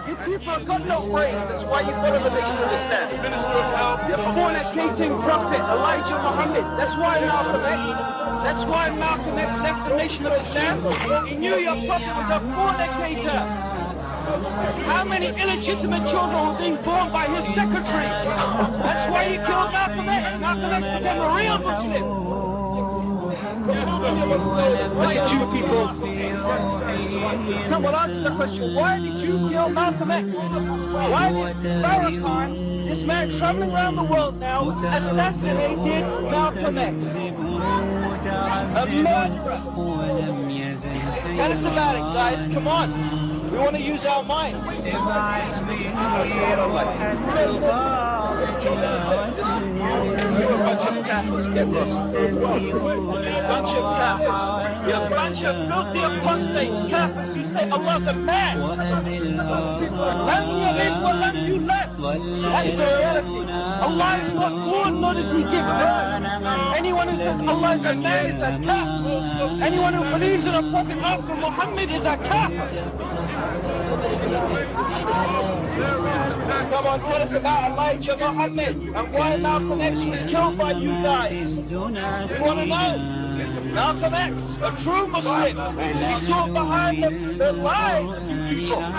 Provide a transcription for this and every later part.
You people have got no brains. That's why you've got a nation of Islam. You're fornicating prophet Elijah Muhammad. That's why Malcolm X. That's why Malcolm X left the nation of Islam. He knew your prophet was a fornicator. How many illegitimate children were being born by his secretaries? That's why he killed Malcolm X. Malcolm X became a real Muslim. Why did you people? Come on, answer the question. Why did you kill Malcolm X? Why did Farrakhan, this man traveling around the world now, assassinated Malcolm X? A murderer. Tell us about it, guys. Come on. We want to use our minds. You're a bunch of Catholics. Get this. You're a bunch of Catholics. You're a bunch of filthy apostates. Catholics who say Allah's a man. That's the reality. Allah is not born, nor does he give birth. Anyone who says Allah is a man is a kafir. Anyone who believes in a prophet after Muhammad is a kafir. Come on, tell us about Elijah Muhammad and why Malcolm X was killed by you guys. We want to know. Malcolm X, a true Muslim, he saw behind the lies of you people. Come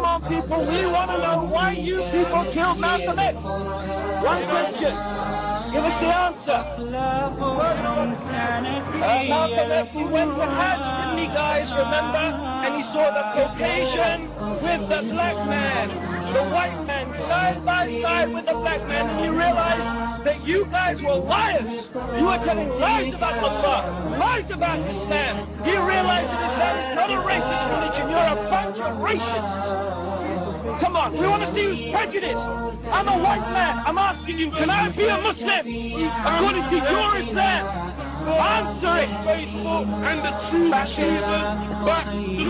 on, people, we want to know why you people killed Malcolm X. One question. Give us the answer. Malcolm X, he went to Hajj, didn't he, guys? Remember? And he saw the Caucasian with the black man, the white man, side by side with the black man, and he realized that you guys were liars. You were telling lies about Allah, lies about Islam. He realized that Islam is not a racist religion. You're a bunch of racists. Come on, we want to see who's prejudiced. I'm a white man. I'm asking you, can I be a Muslim according to your Islam? Answer it. Faithful and the true believers, but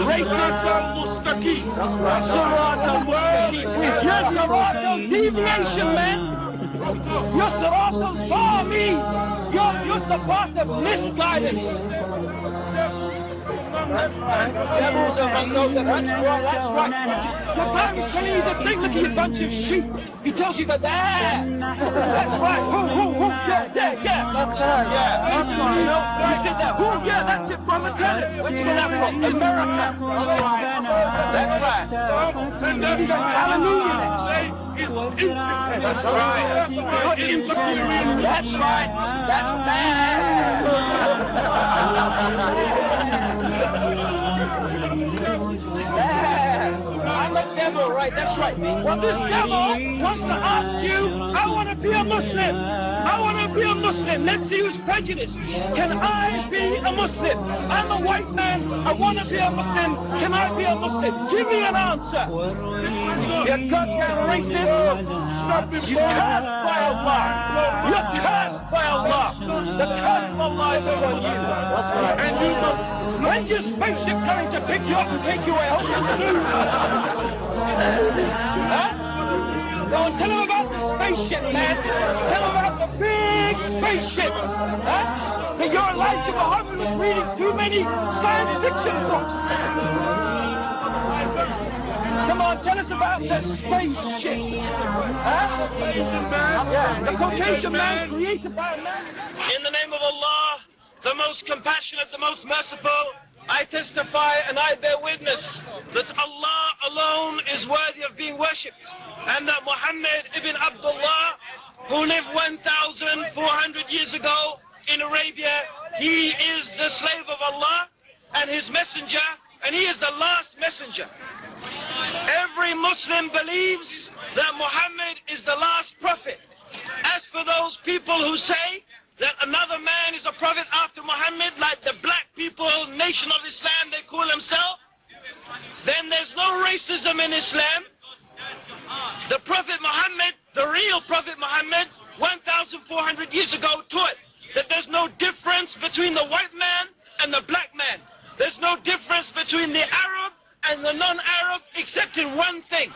racist and mustaqim. Sirat al-Mustaqim. You're Sirat al-Deviation, man. You're Sirat al-Fahmi. You're the path of misguidance. That's right. That's right. The Bible is telling you the thing. Look at you bunch of sheep. He tells you that. That's right. Who? Yeah. That's right. Yeah. You know, you said that. Who? Yeah. That's it. Brother, tell it. Where's that from? America. That's right. Hallelujah. That's right. That's right. That's bad. I'm a devil, right? That's right. Well, this devil wants to ask you, I want to be a Muslim. I want to be a Muslim. Let's see who's prejudiced. Can I be a Muslim? I'm a white man. I want to be a Muslim. Can I be a Muslim? Give me an answer. You're goddamn racist. You're cursed by Allah. You're cursed by Allah. The curse of Allah is upon you. And you must. When's your spaceship coming to pick you up and take you away home soon? Huh? Go and tell him about the spaceship, man. Tell him about the big spaceship. Huh? That your Elijah Muhammad was reading too many science fiction books. Come on, tell us about the spaceship. Huh? The Caucasian man created by a man. In the name of Allah, the most compassionate, the most merciful, I testify and I bear witness that Allah alone is worthy of being worshipped, and that Muhammad ibn Abdullah, who lived 1,400 years ago in Arabia, he is the slave of Allah and his messenger, and he is the last messenger. Every Muslim believes that Muhammad is the last prophet. As for those people who say that another man is a prophet after Muhammad, like the black people, nation of Islam, they call themselves, then there's no racism in Islam. The Prophet Muhammad, the real Prophet Muhammad, 1,400 years ago taught that there's no difference between the white man and the black man. There's no difference between the Arab and the non-Arab except in one thing.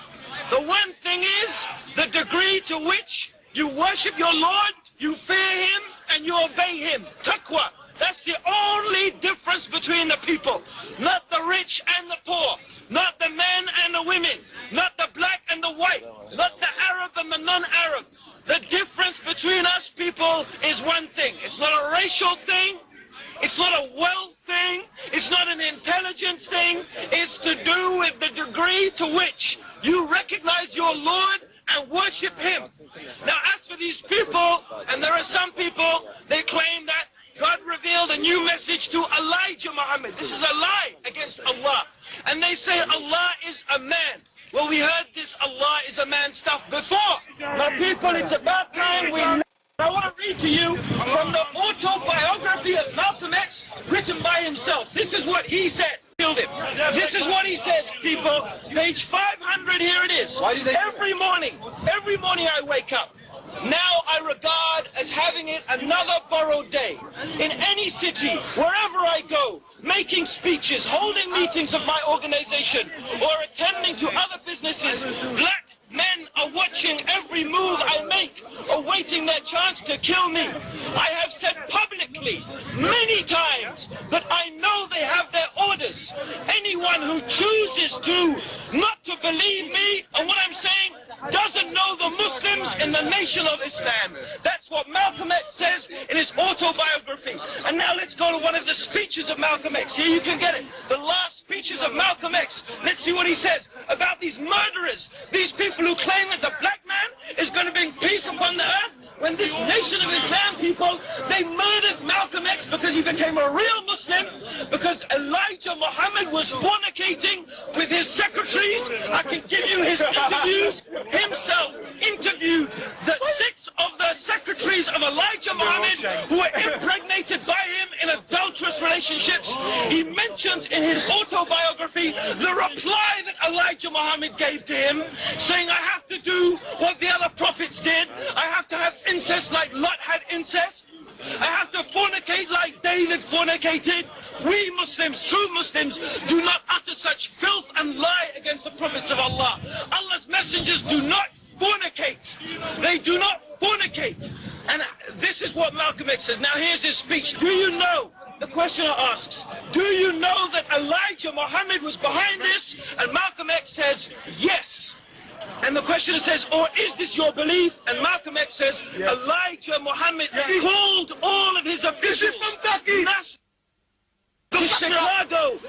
The one thing is the degree to which you worship your Lord, you fear him, and you obey him. Taqwa. That's the only difference between the people. Not the rich and the poor. Not the men and the women. Not the black and the white. Not the Arab and the non-Arab. The difference between us people is one thing. It's not a racial thing. It's not a wealth thing. It's not an intelligence thing. It's to do with the degree to which you recognize your Lord and worship Him. Now, as for these people, and there are some people, they claim that God revealed a new message to Elijah Muhammad. This is a lie against Allah. And they say Allah is a man. Well, we heard this Allah is a man stuff before. Now, people, it's about time we... I want to read to you from the autobiography of Malcolm X, written by himself. This is what he said. This is what he says, people. Page 500, here it is. Every morning I wake up. Now I regard as having it another borrowed day. In any city, wherever I go, making speeches, holding meetings of my organization, or attending to other businesses, black men are watching every move I make, awaiting their chance to kill me. I have said publicly many times that I know they have their orders. Anyone who chooses to not to believe me and what I'm saying doesn't know the Muslims in the nation of Islam. That's what Malcolm X says in his autobiography. And now let's go to one of the speeches of Malcolm X. Here you can get it. The last speeches of Malcolm X. Let's see what he says about these murderers, these people who claim that the black man is going to bring peace upon the earth. When this nation of Islam, people, they murdered Malcolm X because he became a real Muslim, because Elijah Muhammad was fornicating with his secretaries. I can give you his interviews. Himself interviewed the 6 of the secretaries of Elijah Muhammad who were impregnated by him in adulterous relationships. He mentions in his autobiography the reply that Elijah Muhammad gave to him, saying, I have to do what the other prophets did. I have to have incest like Lot had incest. I have to fornicate like David fornicated. We Muslims, true Muslims, do not utter such filth and lie against the prophets of Allah. Allah's messengers do not fornicate. They do not fornicate. And this is what Malcolm X says. Now here's his speech. Do you know? The questioner asks, do you know that Elijah Muhammad was behind this? And Malcolm X says, yes. And the questioner says, or is this your belief? And Malcolm X says, yes. Elijah Muhammad called all of his officials to Chicago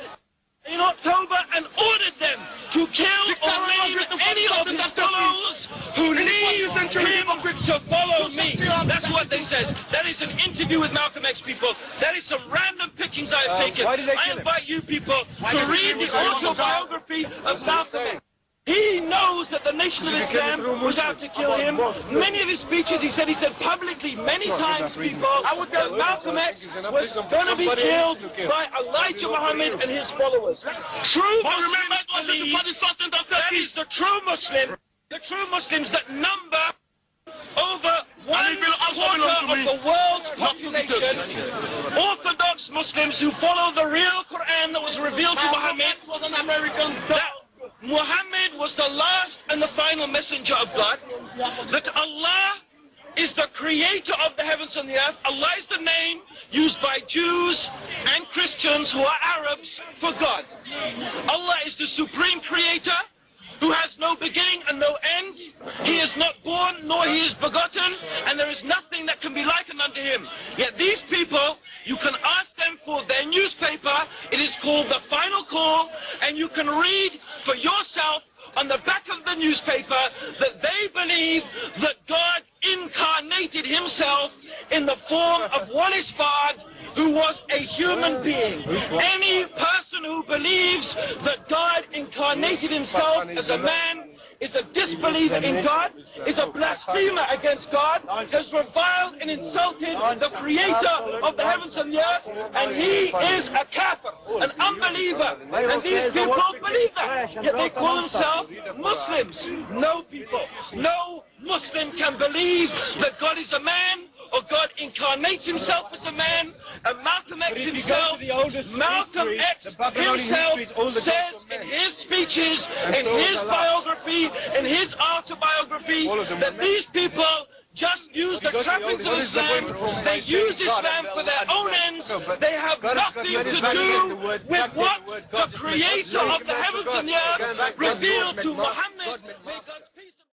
in October and ordered them to kill or maim any of his followers who leave him to follow me. That's what they says. That is an interview with Malcolm X, people. That is some random pickings I have taken. I invite you people to read the autobiography of Malcolm X. He knows that the nation of Islam was out to kill him. Many of his speeches, he said publicly many times, people, that Malcolm X was going to be killed by Elijah Muhammad and his followers. True Muslims believe that is the true Muslim, the true Muslims that number over 1/4 of the world's population. Orthodox Muslims who follow the real Quran that was revealed to Muhammad. Muhammad was the last and the final messenger of God, that Allah is the creator of the heavens and the earth. Allah is the name used by Jews and Christians who are Arabs for God. Allah is the supreme creator who has no beginning and no end. He is not born nor he is begotten, and there is nothing that can be likened unto him. Yet these people, you can ask them for their newspaper. It is called The Final Call, and you can read for yourself on the back of the newspaper that they believe that God incarnated himself in the form of Wallace Fard, who was a human being. Any person who believes that God incarnated himself as a man is a disbeliever in God, is a blasphemer against God, has reviled and insulted the creator of the heavens and the earth, and he is a kafir, an unbeliever. And these people believe that, yet they call themselves Muslims. No, people, no Muslim can believe that God is a man, or God incarnates himself as a man. And Malcolm X himself, says in his speeches, in his biography, in his autobiography, that these people just use the trappings of Islam. They use Islam for their own ends. They have nothing to do with what the Creator of the heavens and the earth revealed to Muhammad.